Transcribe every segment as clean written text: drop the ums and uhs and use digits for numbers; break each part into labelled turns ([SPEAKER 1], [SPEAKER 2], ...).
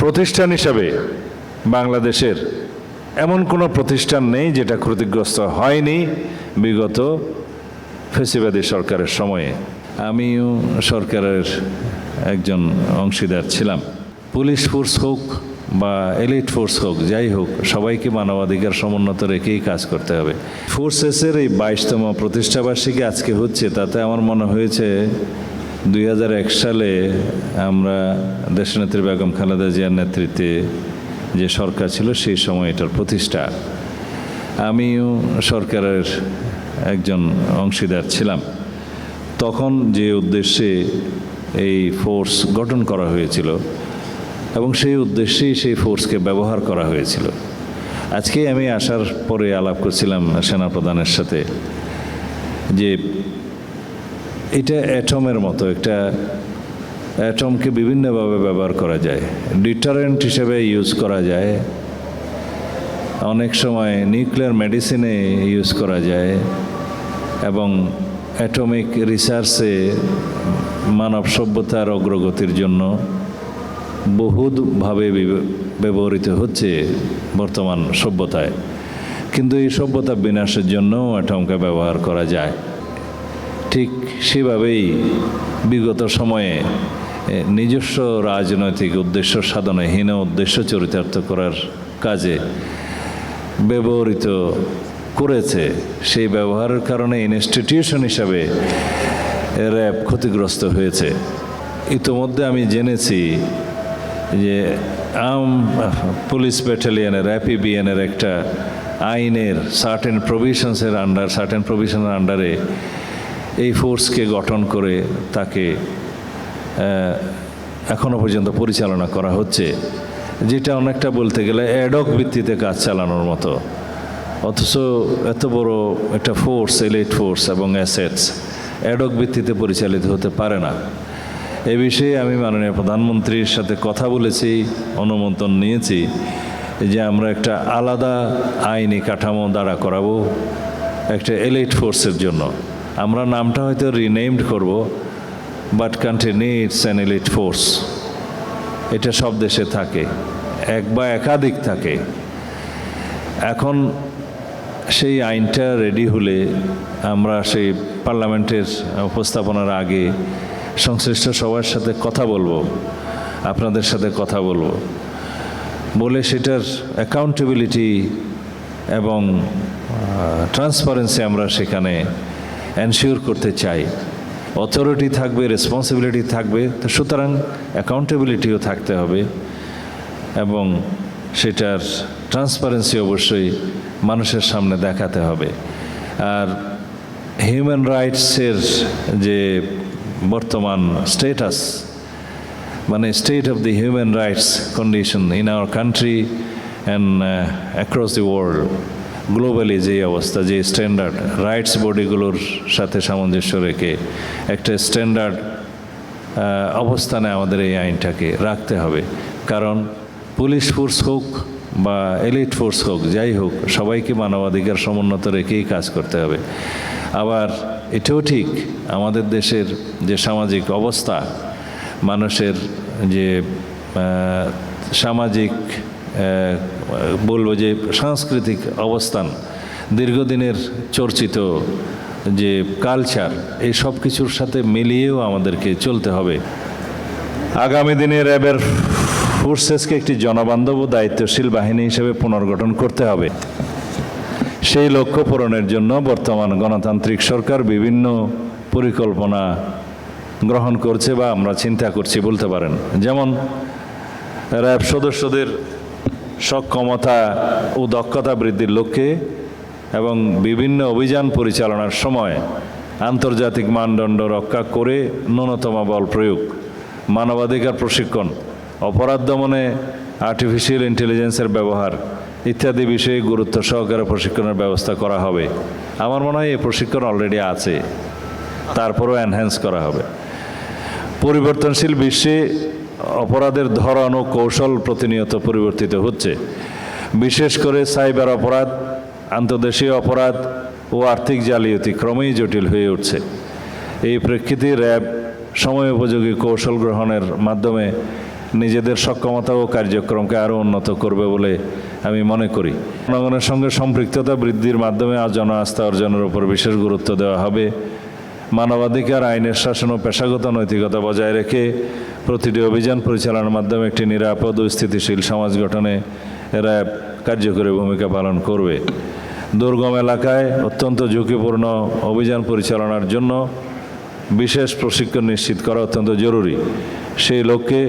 [SPEAKER 1] প্রতিষ্ঠান হিসাবে বাংলাদেশের এমন কোনো প্রতিষ্ঠান নেই যেটা ক্ষতিগ্রস্ত হয়নি বিগত ফ্যাসিবাদী সরকারের সময়ে। আমিও সরকারের একজন অংশীদার ছিলাম। পুলিশ ফোর্স হোক বা এলিট ফোর্স হোক, যাই হোক, সবাইকে মানবাধিকার সমুন্নত রেখেই কাজ করতে হবে। ফোর্সেসের এই 22তম প্রতিষ্ঠাবার্ষিকী আজকে হচ্ছে, তাতে আমার মনে হয়েছে 2001 সালে আমরা দেশনেত্রী বেগম খালেদা জিয়ার নেতৃত্বে যে সরকার ছিল সেই সময় এটার প্রতিষ্ঠা। আমিও সরকারের একজন অংশীদার ছিলাম। তখন যে উদ্দেশ্যে এই ফোর্স গঠন করা হয়েছিল এবং সেই উদ্দেশ্যেই সেই ফোর্সকে ব্যবহার করা হয়েছিল। আজকে আমি আসার পরে আলাপ করছিলাম সেনাপ্রধানের সাথে যে এটা অ্যাটমের মতো, একটা অ্যাটমকে বিভিন্নভাবে ব্যবহার করা যায়, ডিটারেন্ট হিসেবে ইউজ করা যায়, অনেক সময় নিউক্লিয়ার মেডিসিনে ইউজ করা যায় এবং অ্যাটমিক রিসার্চে মানব সভ্যতার অগ্রগতির জন্য বহুভাবে ব্যবহৃত হচ্ছে বর্তমান সভ্যতায়। কিন্তু এই সভ্যতা বিনাশের জন্যও অ্যাটমকে ব্যবহার করা যায়। ঠিক সেভাবেই বিগত সময়ে নিজস্ব রাজনৈতিক উদ্দেশ্য সাধনে হীন উদ্দেশ্য চরিতার্থ করার কাজে ব্যবহৃত করেছে। সেই ব্যবহারের কারণে ইনস্টিটিউশন হিসাবে র্যাব ক্ষতিগ্রস্ত হয়েছে। ইতোমধ্যে আমি জেনেছি যে পুলিশ ব্যাটালিয়নের অ্যাপিবিএনের একটা আইনের সার্টেন প্রভিশনের আন্ডারে এই ফোর্সকে গঠন করে তাকে এখনো পর্যন্ত পরিচালনা করা হচ্ছে, যেটা অনেকটা বলতে গেলে অ্যাডহক ভিত্তিতে কাজ চালানোর মতো। অথচ এত বড় একটা ফোর্স, এলিট ফোর্স এবং অ্যাসেটস অ্যাডহক ভিত্তিতে পরিচালিত হতে পারে না। এ বিষয়ে আমি মাননীয় প্রধানমন্ত্রীর সাথে কথা বলেছি, অনুমোদন নিয়েছি যে আমরা একটা আলাদা আইনি কাঠামো দাঁড়া করাবো একটা এলিট ফোর্সের জন্য। আমরা নামটা হয়তো রিনেমড করব, but country needs an elite force. এটা সব দেশে থাকে, এক বা একাধিক থাকে। এখন সেই আইনটা রেডি হলে আমরা সেই পার্লামেন্টের উপস্থাপনার আগে সংশ্লিষ্ট সবার সাথে কথা বলবো, আপনাদের সাথে কথা বলবো, বলে সেটার অ্যাকাউন্টেবিলিটি এবং ট্রান্সপারেন্সি আমরা সেখানে এনশিওর করতে চাই। অথরিটি থাকবে, রেসপন্সিবিলিটি থাকবে, তো সুতরাং অ্যাকাউন্টেবিলিটিও থাকতে হবে এবং সেটার ট্রান্সপারেন্সি অবশ্যই মানুষের সামনে দেখাতে হবে। আর হিউম্যান রাইটসের যে বর্তমান স্টেটাস, মানে state of the human rights condition in our country and across the world, globally যে অবস্থা, যে স্ট্যান্ডার্ড, রাইটস বডিগুলোর সাথে সামঞ্জস্য রেখে একটা স্ট্যান্ডার্ড অবস্থানে আমাদের এই আইনটাকে রাখতে হবে। কারণ পুলিশ ফোর্স হোক বা এলিট ফোর্স হোক, যাই হোক, সবাইকে মানবাধিকার সমুন্নত রেখেই কাজ করতে হবে। আবার এটাও ঠিক, আমাদের দেশের যে সামাজিক অবস্থা, মানুষের যে সামাজিক বলবো যে সাংস্কৃতিক অবস্থান, দীর্ঘদিনের চর্চিত যে কালচার, এই সব কিছুর সাথে মিলিয়েও আমাদেরকে চলতে হবে। আগামী দিনে র্যাবের ফোর্সেসকে একটি জনবান্ধব ও দায়িত্বশীল বাহিনী হিসেবে পুনর্গঠন করতে হবে। সেই লক্ষ্য পূরণের জন্য বর্তমান গণতান্ত্রিক সরকার বিভিন্ন পরিকল্পনা গ্রহণ করছে বা আমরা চিন্তা করছি বলতে পারেন। যেমন র্যাব সদস্যদের সক্ষমতা ও দক্ষতা বৃদ্ধির লক্ষ্যে এবং বিভিন্ন অভিযান পরিচালনার সময় আন্তর্জাতিক মানদণ্ড রক্ষা করে ন্যূনতম বল প্রয়োগ, মানবাধিকার প্রশিক্ষণ, অপরাধ দমনে আর্টিফিশিয়াল ইন্টেলিজেন্সের ব্যবহার ইত্যাদি বিষয়ে গুরুত্ব সহকারে প্রশিক্ষণের ব্যবস্থা করা হবে। আমার মনে হয় এই প্রশিক্ষণ অলরেডি আছে, তারপরও এনহ্যান্স করা হবে। পরিবর্তনশীল বিশ্বে অপরাধের ধরন ও কৌশল প্রতিনিয়ত পরিবর্তিত হচ্ছে। বিশেষ করে সাইবার অপরাধ, আন্তর্দেশীয় অপরাধ ও আর্থিক জালিয়াতি ক্রমেই জটিল হয়ে উঠছে। এই প্রেক্ষিতে র্যাব সময়োপযোগী কৌশল গ্রহণের মাধ্যমে নিজেদের সক্ষমতা ও কার্যক্রমকে আরও উন্নত করবে বলে আমি মনে করি। জনগণের সঙ্গে সম্পৃক্ততা বৃদ্ধির মাধ্যমে জন আস্থা অর্জনের উপর বিশেষ গুরুত্ব দেওয়া হবে। মানবাধিকার, আইনের শাসন ও পেশাগত নৈতিকতা বজায় রেখে প্রতিটি অভিযান পরিচালনার মাধ্যমে একটি নিরাপদ ও স্থিতিশীল সমাজ গঠনে র্যাব কার্যকরী ভূমিকা পালন করবে। দুর্গম এলাকায় অত্যন্ত ঝুঁকিপূর্ণ অভিযান পরিচালনার জন্য বিশেষ প্রশিক্ষণ নিশ্চিত করা অত্যন্ত জরুরি। সেই লক্ষ্যে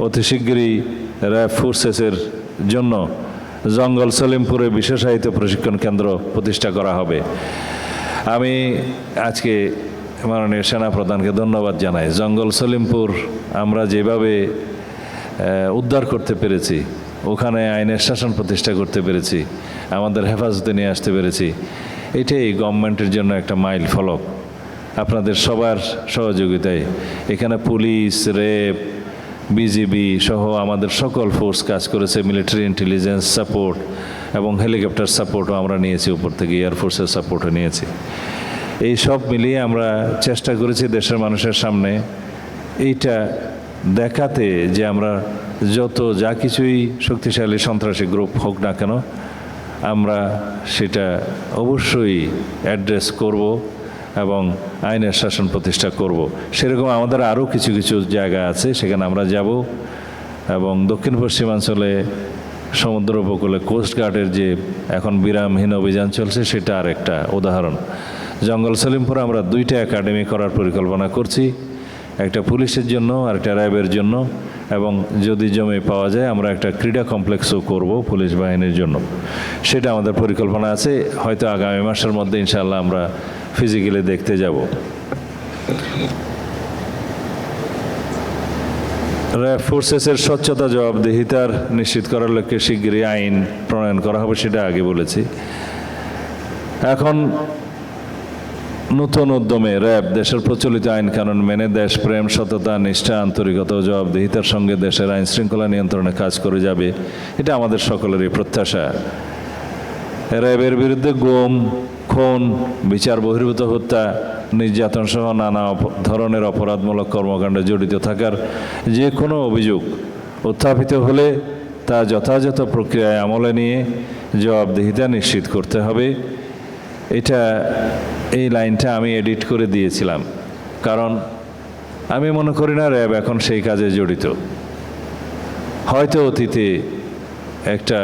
[SPEAKER 1] অতি শিগগিরই র্যাব ফোর্সেসের জন্য জঙ্গল সলিমপুরে বিশেষায়িত প্রশিক্ষণ কেন্দ্র প্রতিষ্ঠা করা হবে। আমি আজকে মাননীয় সেনাপ্রধানকে ধন্যবাদ জানাই। জঙ্গল সলিমপুর আমরা যেভাবে উদ্ধার করতে পেরেছি, ওখানে আইনের শাসন প্রতিষ্ঠা করতে পেরেছি, আমাদের হেফাজতে নিয়ে আসতে পেরেছি, এটাই গভর্নমেন্টের জন্য একটা মাইল ফলক। আপনাদের সবার সহযোগিতায় এখানে পুলিশ, র্যাব, বিজিবি সহ আমাদের সকল ফোর্স কাজ করেছে। মিলিটারি ইন্টেলিজেন্স সাপোর্ট এবং হেলিকপ্টার সাপোর্টও আমরা নিয়েছি, উপর থেকে এয়ারফোর্সের সাপোর্টও নিয়েছি। এই সব মিলিয়ে আমরা চেষ্টা করেছি দেশের মানুষের সামনে এইটা দেখাতে যে আমরা যা কিছুই শক্তিশালী সন্ত্রাসী গ্রুপ হোক না কেন, আমরা সেটা অবশ্যই অ্যাড্রেস করব এবং আইনের শাসন প্রতিষ্ঠা করব। সেরকম আমাদের আরও কিছু কিছু জায়গা আছে, সেখানে আমরা যাব এবং দক্ষিণ পশ্চিমাঞ্চলে সমুদ্র উপকূলে কোস্টগার্ডের যে এখন বিরামহীন অভিযান চলছে, সেটা আর একটা উদাহরণ। জঙ্গল সলিমপুরে আমরা 2টা একাডেমি করার পরিকল্পনা করছি, একটা পুলিশের জন্য আর একটা র্যাবের জন্য, এবং যদি জমি পাওয়া যায় আমরা একটা ক্রীড়া কমপ্লেক্সও করব পুলিশ বাহিনীর জন্য। সেটা আমাদের পরিকল্পনা আছে, হয়তো আগামী মাসের মধ্যে ইনশাআল্লাহ আমরা ফিজিক্যালি দেখতে যাব। র্যাব ফোর্সেসের স্বচ্ছতা, জবাবদিহিতার নিশ্চিত করার লক্ষ্যে শিগগিরই আইন প্রণয়ন করা হবে, সেটা আগে বলেছি। এখন নতুন উদ্যমে র্যাব দেশের প্রচলিত আইন কানুন মেনে দেশপ্রেম, সততা, নিষ্ঠা, আন্তরিকতা ও জবাবদিহিতার সঙ্গে দেশের আইন শৃঙ্খলা নিয়ন্ত্রণে কাজ করে যাবে, এটা আমাদের সকলেরই প্রত্যাশা। র্যাবের বিরুদ্ধে গুম, খুন, বিচার বহির্ভূত হত্যা, নির্যাতন সহ নানা ধরনের অপরাধমূলক কর্মকাণ্ডে জড়িত থাকার যে কোনো অভিযোগ উত্থাপিত হলে তা যথাযথ প্রক্রিয়ায় আমলে নিয়ে জবাবদিহিতা নিশ্চিত করতে হবে। এই লাইনটা আমি এডিট করে দিয়েছিলাম, কারণ আমি মনে করি না র্যাব এখন সেই কাজে জড়িত। হয়তো অতীতে একটা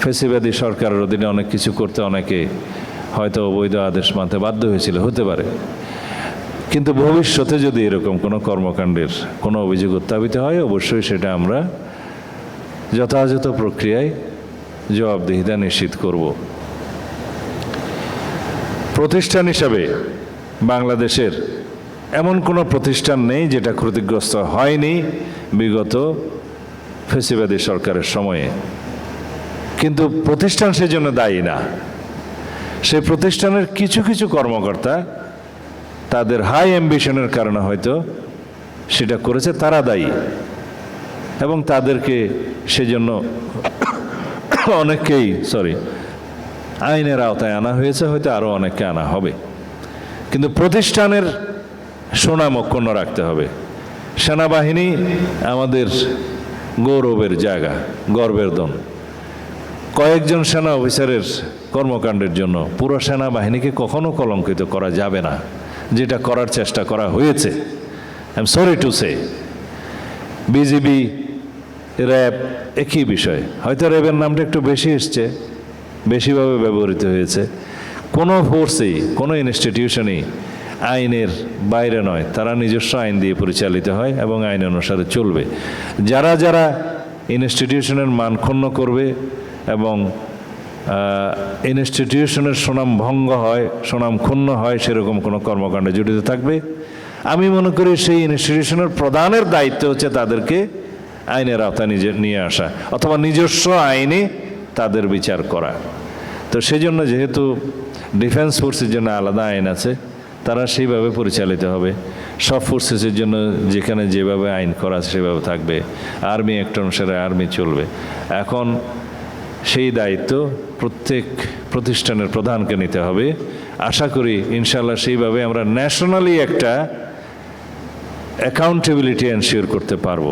[SPEAKER 1] ফেসিবাদী সরকারের অধীনে অনেক কিছু করতে অনেকে হয়তো অবৈধ আদেশ মানতে বাধ্য হয়েছিল, হতে পারে। কিন্তু ভবিষ্যতে যদি এরকম কোনো কর্মকাণ্ডের কোনো অভিযোগ উত্থাপিত হয়, অবশ্যই সেটা আমরা যথাযথ প্রক্রিয়ায় জবাবদিহিতা নিশ্চিত করব। প্রতিষ্ঠান হিসাবে বাংলাদেশের এমন কোনো প্রতিষ্ঠান নেই যেটা ক্ষতিগ্রস্ত হয়নি বিগত ফেসিবাদী সরকারের সময়ে। কিন্তু প্রতিষ্ঠান সেজন্য দায়ী না। সেই প্রতিষ্ঠানের কিছু কিছু কর্মকর্তা তাদের হাই অ্যাম্বিশনের কারণে হয়তো সেটা করেছে, তারা দায়ী, এবং তাদেরকে সেজন্য অনেককেই আইনের আওতায় আনা হয়েছে, হয়তো আরও অনেককে আনা হবে। কিন্তু প্রতিষ্ঠানের সুনাম অক্ষুণ্ণ রাখতে হবে। সেনাবাহিনী আমাদের গৌরবের জায়গা, গর্বের ধন। কয়েকজন সেনা অফিসারের কর্মকাণ্ডের জন্য পুরো সেনাবাহিনীকে কখনো কলঙ্কিত করা যাবে না, যেটা করার চেষ্টা করা হয়েছে। I am sorry to say. BGB, RAB একই বিষয়। হয়তো র্যাবের নামটা একটু বেশি এসছে, বেশিভাবে ব্যবহৃত হয়েছে। কোনো ফোর্সেই, কোনো ইনস্টিটিউশনই আইনের বাইরে নয়, তারা নিজস্ব আইন দিয়ে পরিচালিত হয় এবং আইন অনুসারে চলবে। যারা যারা ইনস্টিটিউশনের মান ক্ষুণ্ণ করবে এবং ইনস্টিটিউশনের সুনাম ভঙ্গ হয়, সুনাম ক্ষুণ্ণ হয়, সেরকম কোনো কর্মকাণ্ডে জড়িত থাকবে, আমি মনে করি সেই ইনস্টিটিউশনের প্রধানের দায়িত্ব হচ্ছে তাদেরকে আইনের আওতায় নিয়ে আসা অথবা নিজস্ব আইনে তাদের বিচার করা। তো সেজন্য যেহেতু ডিফেন্স ফোর্সের জন্য আলাদা আইন আছে, তারা সেইভাবে পরিচালিত হবে। সব ফোর্সেসের জন্য যেখানে যেভাবে আইন করা আছে সেভাবে থাকবে। আর্মি অ্যাক্ট অনুসারে আর্মি চলবে। এখন সেই দায়িত্ব প্রত্যেক প্রতিষ্ঠানের প্রধানকে নিতে হবে। আশা করি ইনশাআল্লাহ সেইভাবে আমরা ন্যাশনালি একটা অ্যাকাউন্টেবিলিটি এনশিওর করতে পারবো।